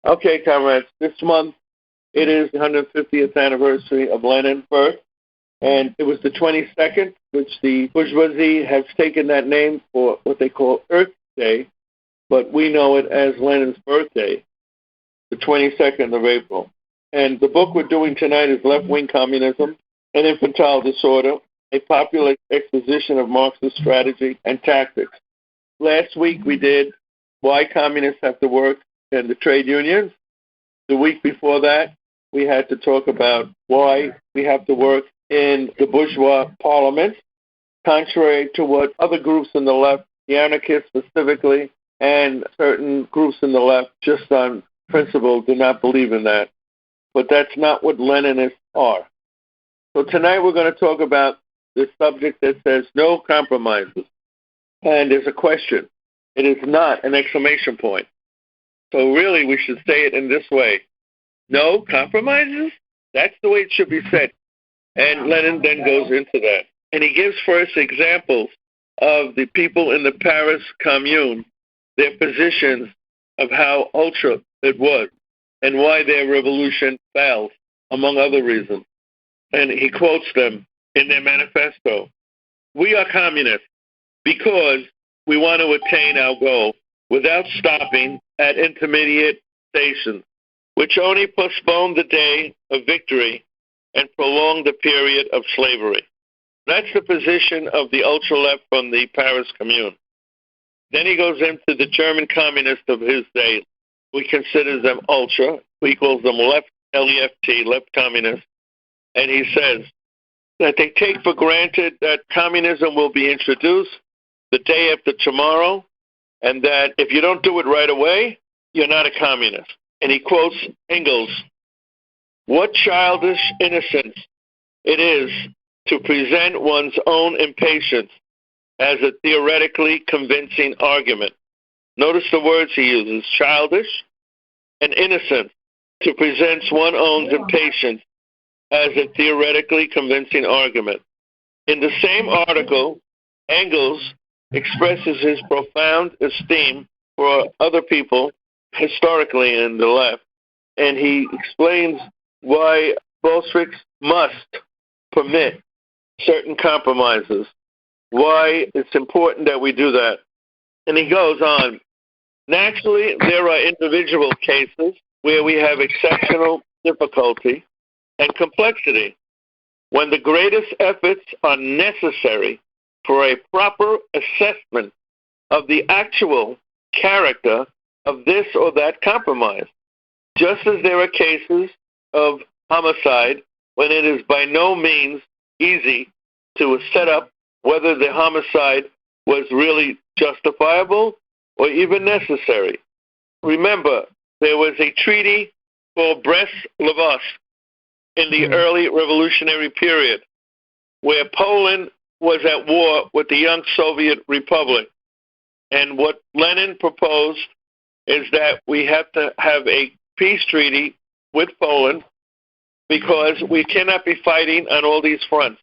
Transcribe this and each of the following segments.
Okay, comrades, this month it is the 150th anniversary of Lenin's birth, and it was the 22nd, which the bourgeoisie has taken that name for what they call Earth Day, but we know it as Lenin's birthday, the 22nd of April. And the book we're doing tonight is Left-Wing Communism and Infantile Disorder, a popular exposition of Marxist strategy and tactics. Last week we did Why Communists Have to Work in the Trade Unions. The week before that, we had to talk about why we have to work in the bourgeois parliament, contrary to what other groups in the left, the anarchists specifically, and certain groups in the left just on principle do not believe in that. But that's not what Leninists are. So tonight we're going to talk about the subject that says no compromises. And there's a question. It is not an exclamation point. So really we should say it in this way. No compromises? That's the way it should be said. And Lenin then goes into that. And he gives first examples of the people in the Paris Commune, their positions of how ultra it was and why their revolution failed, among other reasons. And he quotes them in their manifesto. We are communists because we want to attain our goal without stopping at intermediate stations, which only postpone the day of victory and prolong the period of slavery. That's the position of the ultra-left from the Paris Commune. Then he goes into the German communists of his day. We consider them ultra. We call them left, L-E-F-T, left communists. And he says that they take for granted that communism will be introduced the day after tomorrow, and that if you don't do it right away, you're not a communist. And he quotes Engels, "What childish innocence it is to present one's own impatience as a theoretically convincing argument." Notice the words he uses, childish and innocent, to present one's own impatience as a theoretically convincing argument. In the same article, Engels expresses his profound esteem for other people historically in the left, and he explains why Bolsheviks must permit certain compromises, why it's important that we do that. And he goes on, naturally, there are individual cases where we have exceptional difficulty and complexity, when the greatest efforts are necessary for a proper assessment of the actual character of this or that compromise, just as there are cases of homicide when it is by no means easy to set up whether the homicide was really justifiable or even necessary. Remember, there was a treaty called Brest-Litovsk in the early revolutionary period where Poland was at war with the young Soviet Republic. And what Lenin proposed is that we have to have a peace treaty with Poland because we cannot be fighting on all these fronts.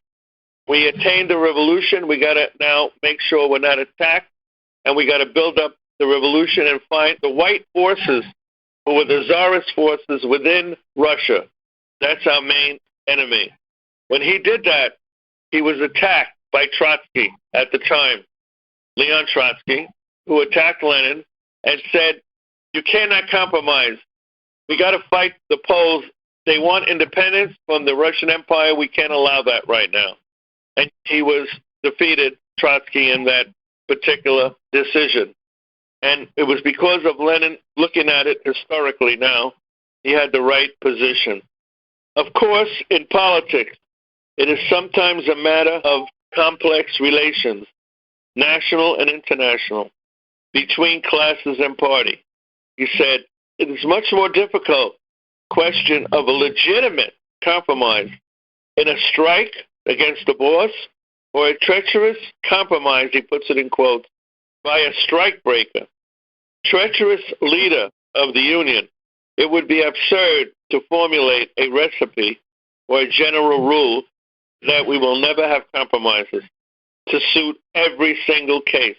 We attained the revolution. We got to now make sure we're not attacked, and we got to build up the revolution and find the white forces who were the Tsarist forces within Russia. That's our main enemy. When he did that, he was attacked by Trotsky at the time, Leon Trotsky, who attacked Lenin and said, you cannot compromise. We got to fight the Poles. They want independence from the Russian Empire. We can't allow that right now. And he was defeated, Trotsky, in that particular decision. And it was because of Lenin looking at it historically now, he had the right position. Of course, in politics, it is sometimes a matter of complex relations, national and international, between classes and party. He said, it is much more difficult question of a legitimate compromise in a strike against the boss or a treacherous compromise, he puts it in quotes, by a strike breaker, treacherous leader of the union. It would be absurd to formulate a recipe or a general rule that we will never have compromises to suit every single case.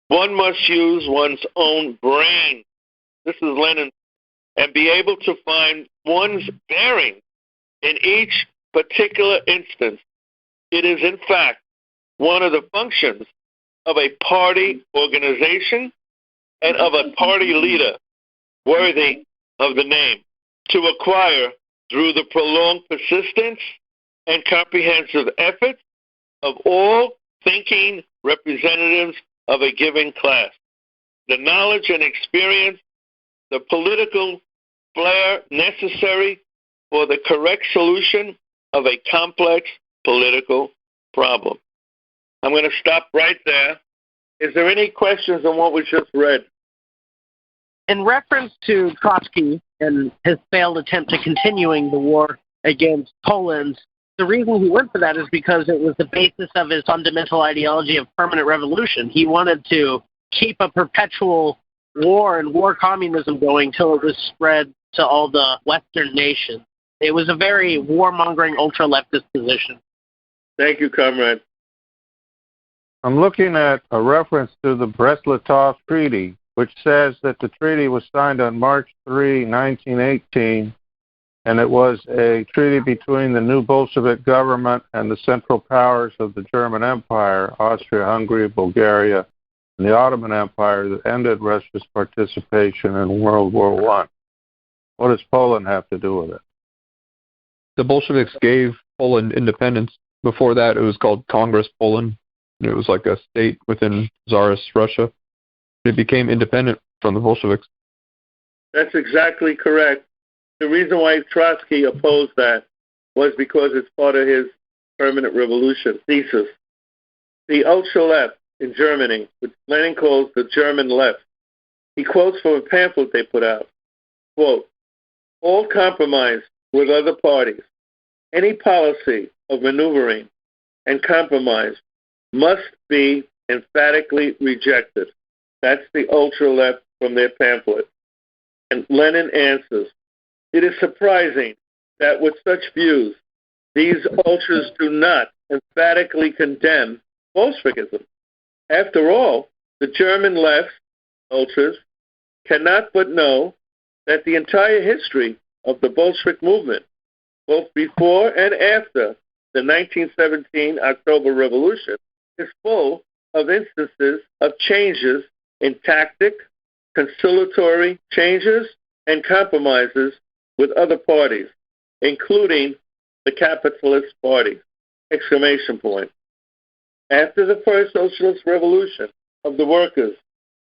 One must use one's own brain. This is Lenin. and be able to find one's bearing in each particular instance. It is, in fact, one of the functions of a party organization and of a party leader worthy of the name, to acquire through the prolonged persistence and comprehensive efforts of all thinking representatives of a given class, the knowledge and experience, the political flair necessary for the correct solution of a complex political problem. I'm going to stop right there. Is there any questions on what we just read? In reference to Trotsky and his failed attempt to continuing the war against Poland, the reason he went for that is because it was the basis of his fundamental ideology of permanent revolution. He wanted to keep a perpetual war and war communism going till it was spread to all the Western nations. It was a very warmongering ultra-leftist position. Thank you, comrade. I'm looking at a reference to the Brest-Litovsk Treaty, which says that the treaty was signed on March 3, 1918, and it was a treaty between the new Bolshevik government and the central powers of the German Empire, Austria-Hungary, Bulgaria, and the Ottoman Empire, that ended Russia's participation in World War I. What does Poland have to do with it? The Bolsheviks gave Poland independence. Before that, it was called Congress Poland. It was like a state within Tsarist Russia. It became independent from the Bolsheviks. That's exactly correct. The reason why Trotsky opposed that was because it's part of his permanent revolution thesis. The ultra-left in Germany, which Lenin calls the German left, he quotes from a pamphlet they put out, quote, "All compromise with other parties, any policy of maneuvering and compromise must be emphatically rejected." That's the ultra-left from their pamphlet. And Lenin answers, "It is surprising that with such views, these ultras do not emphatically condemn Bolshevikism. After all, the German left ultras cannot but know that the entire history of the Bolshevik movement, both before and after the 1917 October Revolution, is full of instances of changes in tactic, conciliatory changes, and compromises with other parties, including the capitalist party!" Exclamation point. After the first socialist revolution of the workers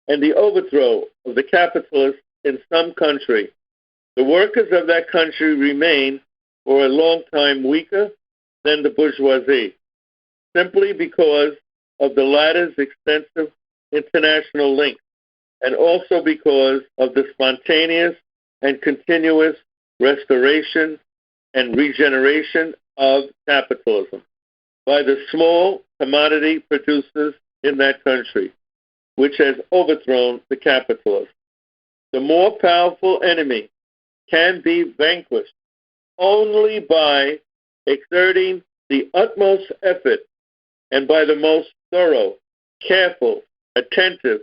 and the overthrow of the capitalists in some country, the workers of that country remain for a long time weaker than the bourgeoisie, simply because of the latter's extensive international links, and also because of the spontaneous and continuous restoration and regeneration of capitalism by the small commodity producers in that country, which has overthrown the capitalists. The more powerful enemy can be vanquished only by exerting the utmost effort and by the most thorough, careful, attentive,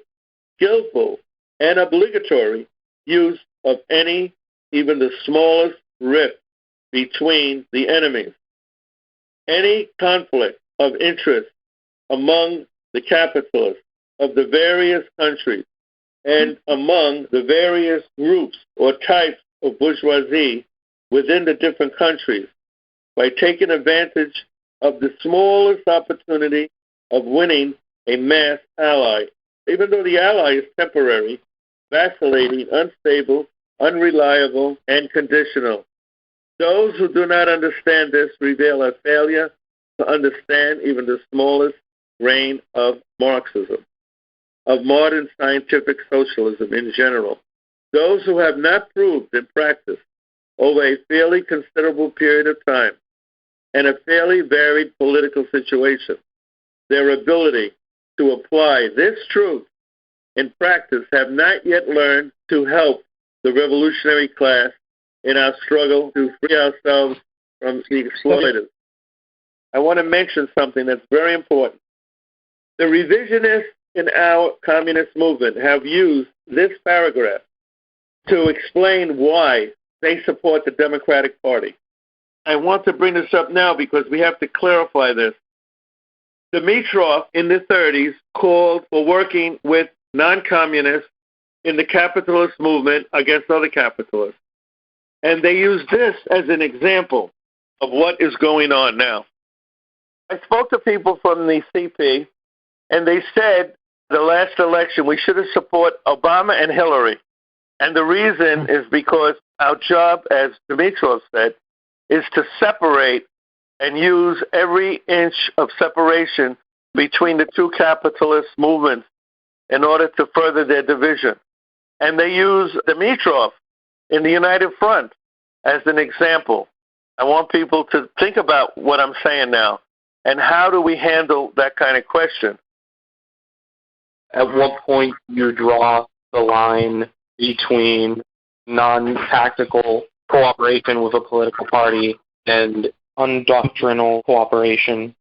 skillful, and obligatory use of any, even the smallest rift between the enemies. Any conflict of interest among the capitalists of the various countries and among the various groups or types of bourgeoisie within the different countries, by taking advantage of the smallest opportunity of winning a mass ally, even though the ally is temporary, vacillating, unstable, unreliable, and conditional. Those who do not understand this reveal a failure to understand even the smallest grain of Marxism, of modern scientific socialism in general. Those who have not proved in practice over a fairly considerable period of time and a fairly varied political situation their ability to apply this truth in practice have not yet learned to help the revolutionary class in our struggle to free ourselves from the exploiters. I want to mention something that's very important. The revisionists in our communist movement have used this paragraph to explain why they support the Democratic Party. I want to bring this up now because we have to clarify this. Dimitrov in the 30s called for working with non-communists in the capitalist movement against other capitalists. And they used this as an example of what is going on now. I spoke to people from the CP, and they said the last election we should have supported Obama and Hillary. And the reason is because our job, as Dimitrov said, is to separate and use every inch of separation between the two capitalist movements in order to further their division. And they use Dimitrov in the United Front as an example. I want people to think about what I'm saying now and how do we handle that kind of question. At what point do you draw the line between non-tactical cooperation with a political party and undoctrinal cooperation?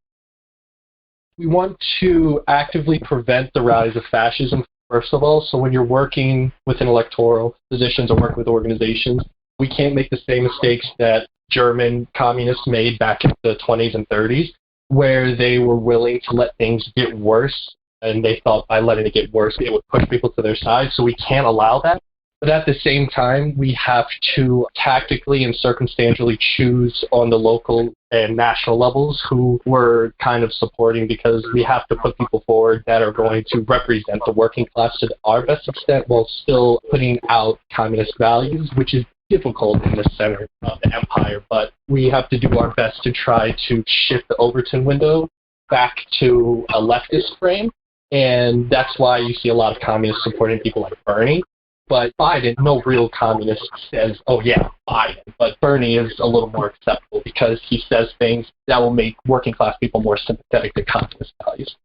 We want to actively prevent the rise of fascism, first of all. So when you're working within electoral positions or working with organizations, we can't make the same mistakes that German communists made back in the 20s and 30s, where they were willing to let things get worse, and they thought by letting it get worse, it would push people to their side. So we can't allow that. But at the same time, we have to tactically and circumstantially choose on the local and national levels who we're kind of supporting, because we have to put people forward that are going to represent the working class to our best extent while still putting out communist values, which is difficult in the center of the empire. But we have to do our best to try to shift the Overton window back to a leftist frame. And that's why you see a lot of communists supporting people like Bernie. But Biden, no real communist says, oh yeah, Biden. But Bernie is a little more acceptable because he says things that will make working class people more sympathetic to communist values.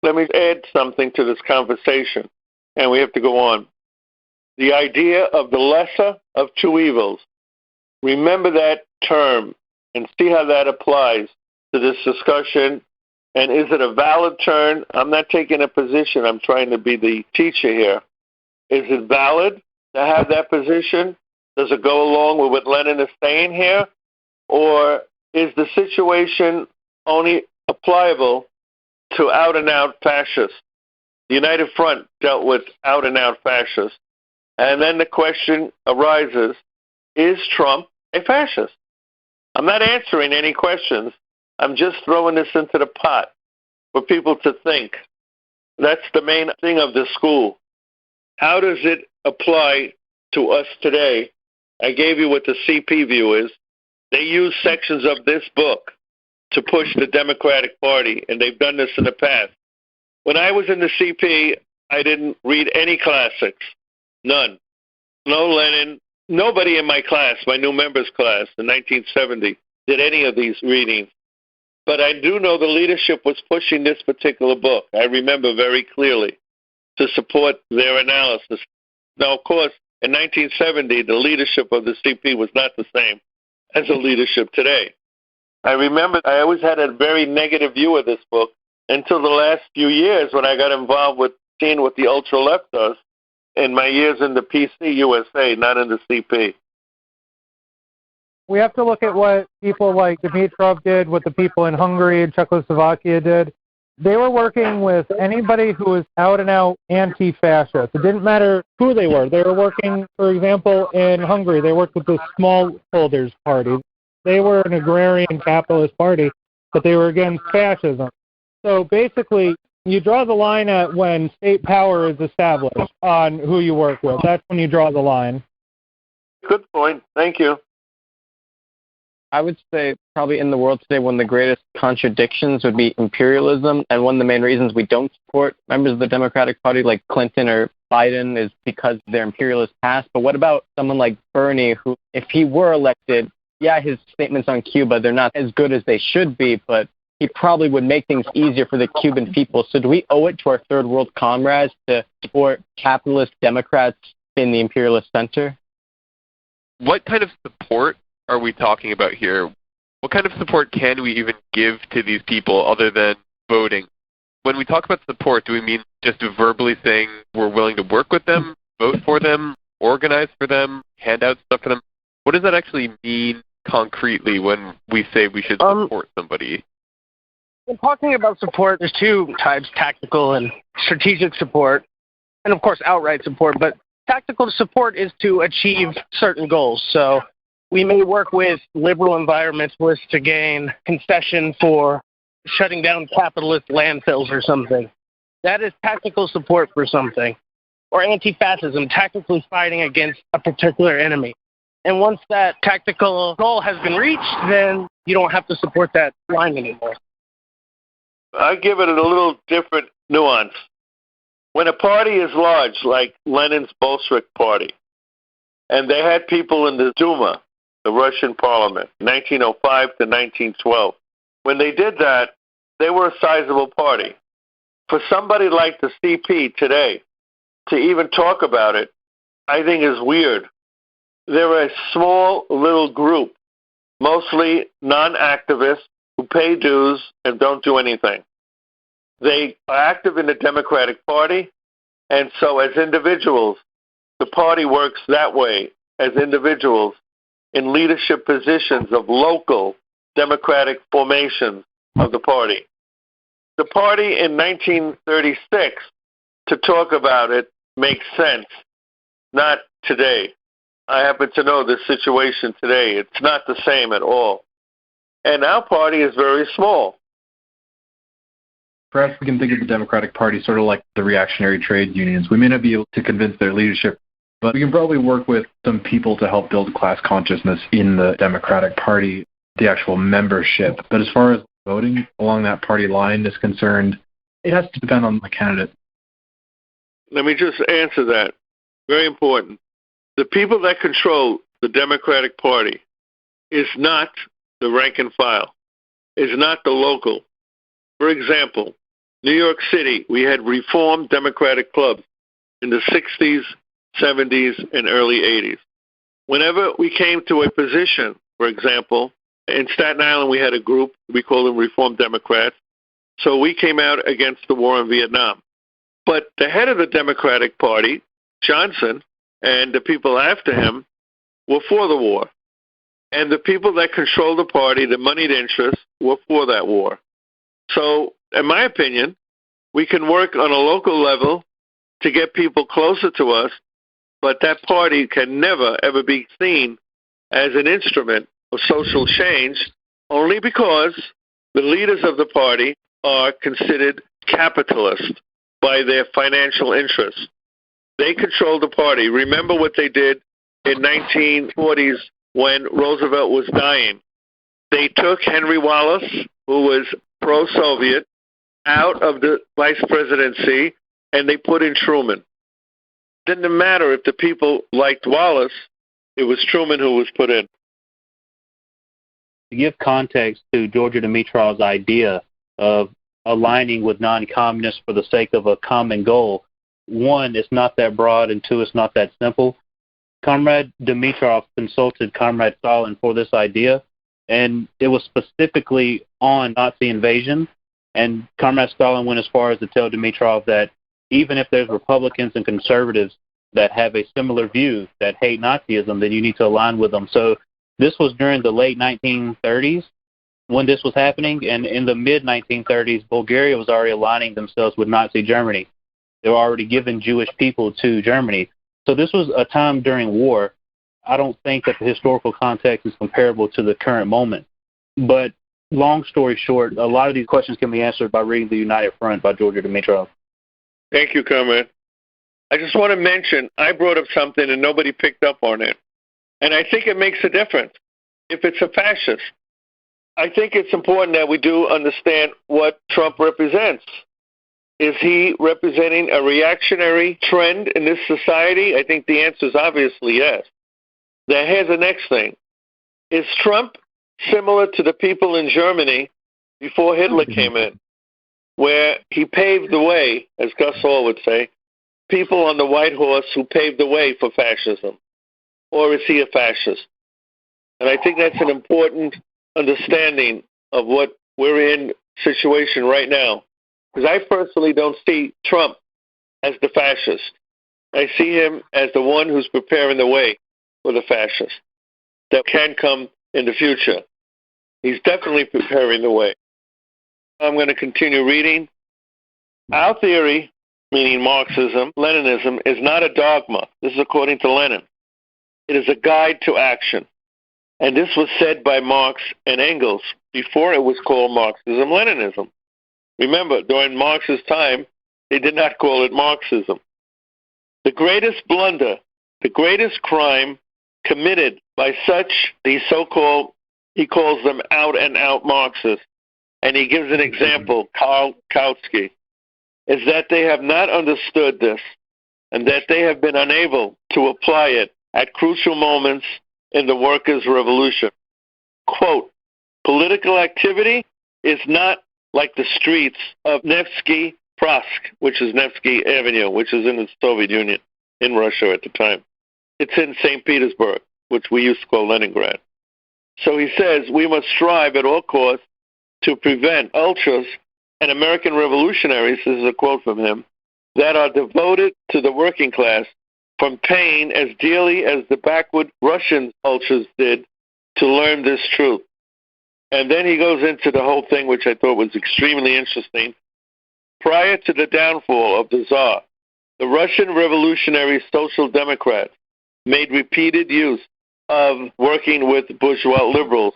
Let me add something to this conversation, and we have to go on. The idea of the lesser of two evils. Remember that term and see how that applies to this discussion. And is it a valid term? I'm not taking a position. I'm trying to be the teacher here. Is it valid to have that position? Does it go along with what Lenin is saying here? Or is the situation only applicable to out-and-out fascists? The United Front dealt with out-and-out fascists. And then the question arises, is Trump a fascist? I'm not answering any questions. I'm just throwing this into the pot for people to think. That's the main thing of the school. How does it apply to us today? I gave you what the CP view is. They use sections of this book to push the Democratic Party, and they've done this in the past. When I was in the CP, I didn't read any classics. None. No Lenin. Nobody in my class, my new members class in 1970, did any of these readings. But I do know the leadership was pushing this particular book. I remember very clearly to support their analysis. Now, of course, in 1970, the leadership of the CP was not the same as the leadership today. I remember I always had a very negative view of this book until the last few years when I got involved with seeing what the ultraleft does in my years in the PSUSA, not in the CP. We have to look at what people like Dimitrov did, what the people in Hungary and Czechoslovakia did. They were working with anybody who was out-and-out anti-fascist. It didn't matter who they were. They were working, for example, in Hungary. They worked with the smallholders party. They were an agrarian capitalist party, but they were against fascism. So basically, you draw the line at when state power is established on who you work with. That's when you draw the line. Good point. Thank you. I would say probably in the world today, one of the greatest contradictions would be imperialism. And one of the main reasons we don't support members of the Democratic Party like Clinton or Biden is because of their imperialist past. But what about someone like Bernie, who, if he were elected, yeah, his statements on Cuba, they're not as good as they should be, but he probably would make things easier for the Cuban people. So do we owe it to our third world comrades to support capitalist Democrats in the imperialist center? What kind of support are we talking about here? What kind of support can we even give to these people other than voting? When we talk about support, do we mean just verbally saying we're willing to work with them, vote for them, organize for them, hand out stuff for them? What does that actually mean concretely when we say we should support somebody? When talking about support, there's two types, tactical and strategic support, and of course outright support. But tactical support is to achieve certain goals. So we may work with liberal environmentalists to gain concession for shutting down capitalist landfills or something. That is tactical support for something. Or anti-fascism, tactically fighting against a particular enemy. And once that tactical goal has been reached, then you don't have to support that line anymore. I give it a little different nuance. When a party is large, like Lenin's Bolshevik Party, and they had people in the Duma, the Russian parliament, 1905 to 1912, when they did that, they were a sizable party. For somebody like the CP today to even talk about it, I think is weird. They're a small little group, mostly non-activists who pay dues and don't do anything. They are active in the Democratic Party, and so as individuals, the party works that way, as individuals in leadership positions of local democratic formations of the party. The party in 1936, to talk about it, makes sense, not today. I happen to know the situation today. It's not the same at all. And our party is very small. Perhaps we can think of the Democratic Party sort of like the reactionary trade unions. We may not be able to convince their leadership, but we can probably work with some people to help build class consciousness in the Democratic Party, the actual membership. But as far as voting along that party line is concerned, it has to depend on the candidate. Let me just answer that. Very important. The people that control the Democratic Party is not the rank and file, is not the local. For example, New York City, we had reformed Democratic clubs in the 60s, 70s, and early 80s. Whenever we came to a position, for example, in Staten Island we had a group, we called them Reformed Democrats, so we came out against the war in Vietnam. But the head of the Democratic Party, Johnson, and the people after him were for the war. And the people that controlled the party, the moneyed interests, were for that war. So, in my opinion, we can work on a local level to get people closer to us, but that party can never, ever be seen as an instrument of social change, only because the leaders of the party are considered capitalist by their financial interests. They control the party. Remember what they did in 1940s when Roosevelt was dying. They took Henry Wallace, who was pro-Soviet, out of the vice presidency, and they put in Truman. Didn't matter if the people liked Wallace, it was Truman who was put in. To give context to Georgia Dimitrov's idea of aligning with non-communists for the sake of a common goal, one, it's not that broad, and two, it's not that simple. Comrade Dimitrov consulted Comrade Stalin for this idea, and it was specifically on Nazi invasion. And Comrade Stalin went as far as to tell Dimitrov that even if there's Republicans and conservatives that have a similar view that hate Nazism, then you need to align with them. So this was during the late 1930s when this was happening, and in the mid-1930s, Bulgaria was already aligning themselves with Nazi Germany. They were already giving Jewish people to Germany. So this was a time during war. I don't think that the historical context is comparable to the current moment. But long story short, a lot of these questions can be answered by reading The United Front by Georgia Dimitrov. Thank you, Comrade. I just want to mention, I brought up something and nobody picked up on it. And I think it makes a difference if it's a fascist. I think it's important that we do understand what Trump represents. Is he representing a reactionary trend in this society? I think the answer is obviously yes. Now, here's the next thing. Is Trump similar to the people in Germany before Hitler came in, where he paved the way, as Gus Hall would say, people on the white horse who paved the way for fascism? Or is he a fascist? And I think that's an important understanding of what we're in situation right now. Because I personally don't see Trump as the fascist. I see him as the one who's preparing the way for the fascists that can come in the future. He's definitely preparing the way. I'm going to continue reading. Our theory, meaning Marxism-Leninism, is not a dogma. This is according to Lenin. It is a guide to action. And this was said by Marx and Engels before it was called Marxism-Leninism. Remember, during Marx's time, they did not call it Marxism. The greatest blunder, the greatest crime committed by such these so-called, he calls them out-and-out Marxists, and he gives an example, Karl Kautsky, is that they have not understood this and that they have been unable to apply it at crucial moments in the workers' revolution. Quote, political activity is not like the streets of Nevsky Prosk, which is Nevsky Avenue, which is in the Soviet Union, in Russia at the time. It's in St. Petersburg, which we used to call Leningrad. So he says we must strive at all costs to prevent ultras and American revolutionaries, this is a quote from him, that are devoted to the working class from paying as dearly as the backward Russian ultras did to learn this truth. And then he goes into the whole thing, which I thought was extremely interesting. Prior to the downfall of the Tsar, the Russian revolutionary social democrats made repeated use of working with bourgeois liberals.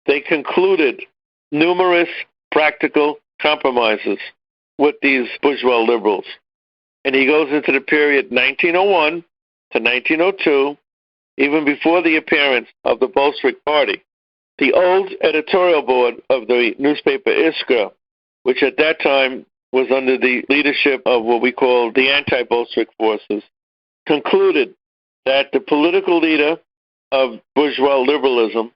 They concluded numerous practical compromises with these bourgeois liberals. And he goes into the period 1901 to 1902, even before the appearance of the Bolshevik Party. The old editorial board of the newspaper Iskra, which at that time was under the leadership of what we call the anti-Bolshevik forces, concluded that the political leader of bourgeois liberalism,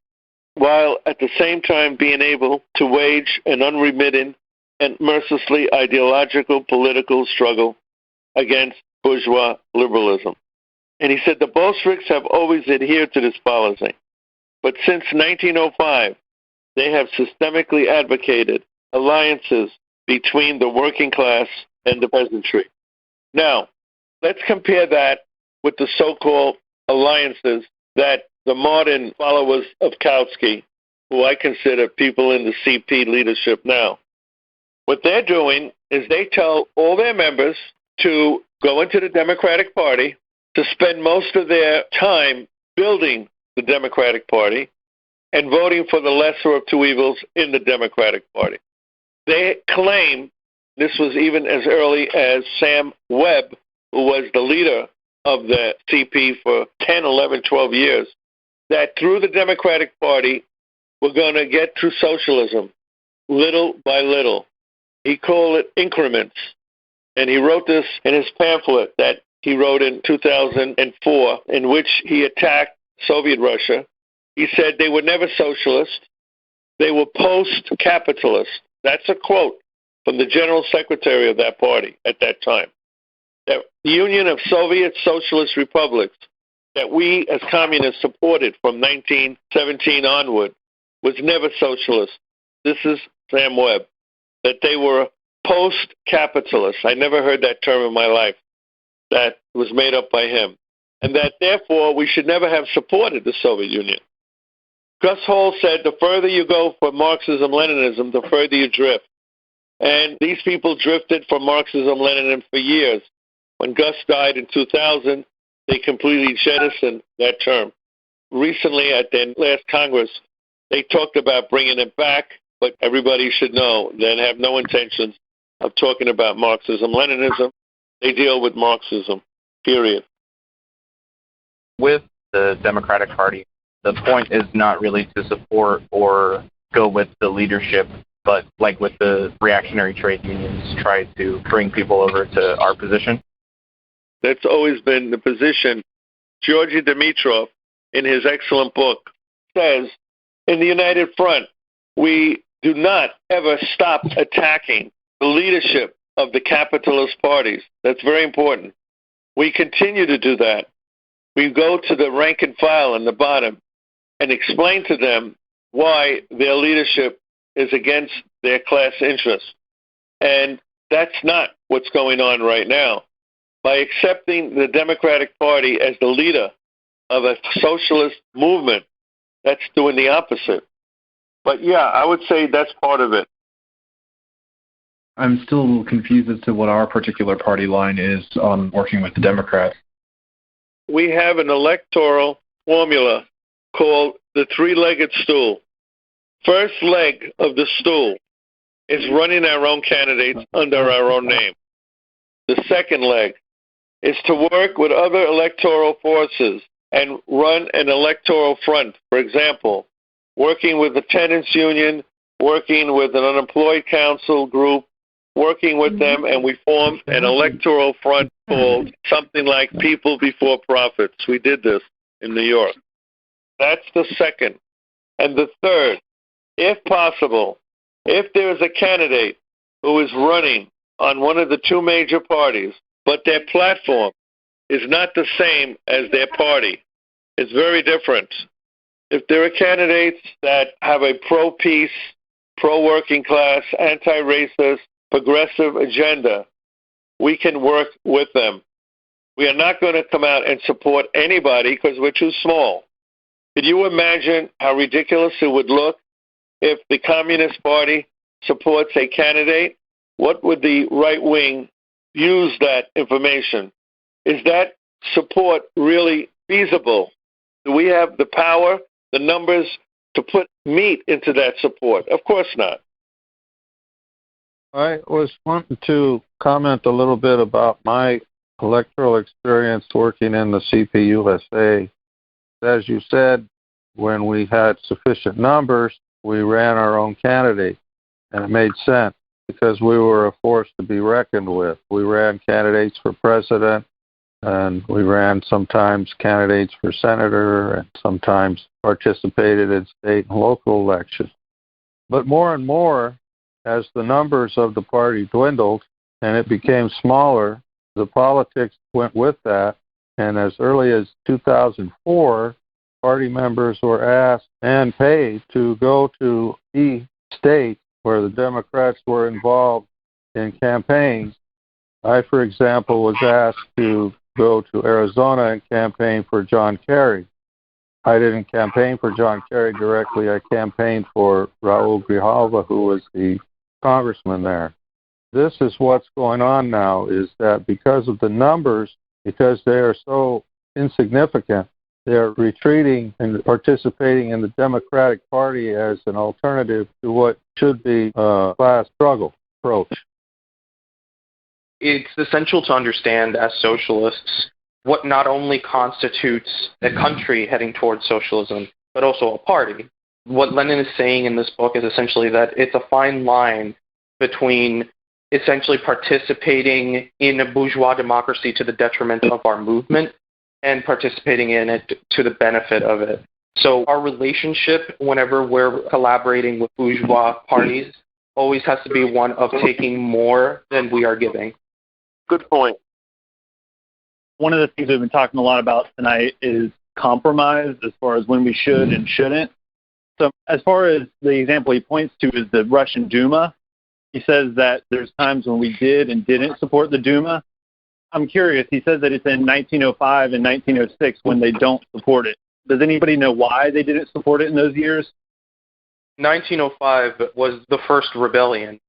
while at the same time being able to wage an unremitting and mercilessly ideological political struggle against bourgeois liberalism. And he said the Bolsheviks have always adhered to this policy, but since 1905, they have systemically advocated alliances between the working class and the peasantry. Now, let's compare that with the so-called alliances that the modern followers of Kautsky, who I consider people in the CP leadership now, what they're doing is they tell all their members to go into the Democratic Party, to spend most of their time building the Democratic Party and voting for the lesser of two evils in the Democratic Party. They claim, this was even as early as Sam Webb, who was the leader of the CP for 10, 11, 12 years, that through the Democratic Party, we're going to get through socialism, little by little. He called it increments. And he wrote this in his pamphlet that he wrote in 2004, in which he attacked Soviet Russia. He said they were never socialist. They were post-capitalist. That's a quote from the general secretary of that party at that time. The Union of Soviet Socialist Republics that we as communists supported from 1917 onward was never socialist. This is Sam Webb. That they were post-capitalist. I never heard that term in my life. That was made up by him. And that, therefore, we should never have supported the Soviet Union. Gus Hall said, the further you go from Marxism-Leninism, the further you drift. And these people drifted from Marxism-Leninism for years. When Gus died in 2000, they completely jettisoned that term. Recently, at their last Congress, they talked about bringing it back, but everybody should know they have no intentions of talking about Marxism-Leninism. They deal with Marxism, period. With the Democratic Party, the point is not really to support or go with the leadership, but like with the reactionary trade unions, try to bring people over to our position. That's always been the position. Georgy Dimitrov, in his excellent book, says, in the United Front, we do not ever stop attacking the leadership of the capitalist parties. That's very important. We continue to do that. We go to the rank and file in the bottom and explain to them why their leadership is against their class interests. And that's not what's going on right now. by accepting the Democratic Party as the leader of a socialist movement, that's doing the opposite. But yeah, I would say that's part of it. I'm still a little confused as to what our particular party line is on working with the Democrats. We have an electoral formula called the three-legged stool. First leg of the stool is running our own candidates under our own name. The second leg is to work with other electoral forces and run an electoral front. For example, working with the tenants union, working with an unemployed council group, working with them, and we formed an electoral front called something like People Before Profits. We did this in New York. That's the second. And the third, if possible, if there is a candidate who is running on one of the two major parties, but their platform is not the same as their party, it's very different. If there are candidates that have a pro-peace, pro-working class, anti-racist, progressive agenda, we can work with them. We are not going to come out and support anybody because we're too small. Could you imagine how ridiculous it would look if the Communist Party supports a candidate? What would the right wing use that information? Is that support really feasible? Do we have the power, the numbers to put meat into that support? Of course not. I was wanting to comment a little bit about my electoral experience working in the CPUSA. As you said, when we had sufficient numbers, we ran our own candidate, and it made sense because we were a force to be reckoned with. We ran candidates for president, and we ran sometimes candidates for senator, and sometimes participated in state and local elections. But more and more, as the numbers of the party dwindled and it became smaller, the politics went with that. And as early as 2004, party members were asked and paid to go to key states where the Democrats were involved in campaigns. I, for example, was asked to go to Arizona and campaign for John Kerry. I didn't campaign for John Kerry directly. I campaigned for Raul Grijalva, who was the congressman there. This is what's going on now, is that because of the numbers, because they are so insignificant, they're retreating and participating in the Democratic Party as an alternative to what should be a class struggle approach. It's essential to understand as socialists what not only constitutes a country heading towards socialism, but also a party. What Lenin is saying in this book is essentially that it's a fine line between essentially participating in a bourgeois democracy to the detriment of our movement and participating in it to the benefit of it. So our relationship, whenever we're collaborating with bourgeois parties, always has to be one of taking more than we are giving. Good point. One of the things we've been talking a lot about tonight is compromise as far as when we should and shouldn't. So as far as the example he points to is the Russian Duma, he says that there's times when we did and didn't support the Duma. I'm curious, he says that it's in 1905 and 1906 when they don't support it. Does anybody know why they didn't support it in those years? 1905 was the first rebellion.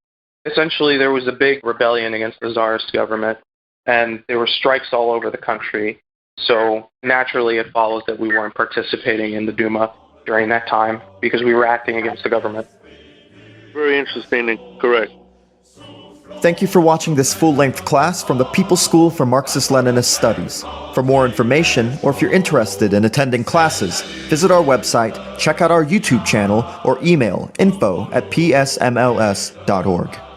Essentially, there was a big rebellion against the Tsarist government, and there were strikes all over the country. So naturally, it follows that we weren't participating in the Duma during that time because we were acting against the government. Very interesting and correct. Thank you for watching this full-length class from the People's School for Marxist-Leninist Studies. For more information, or if you're interested in attending classes, visit our website, check out our YouTube channel, or email info@psmls.org.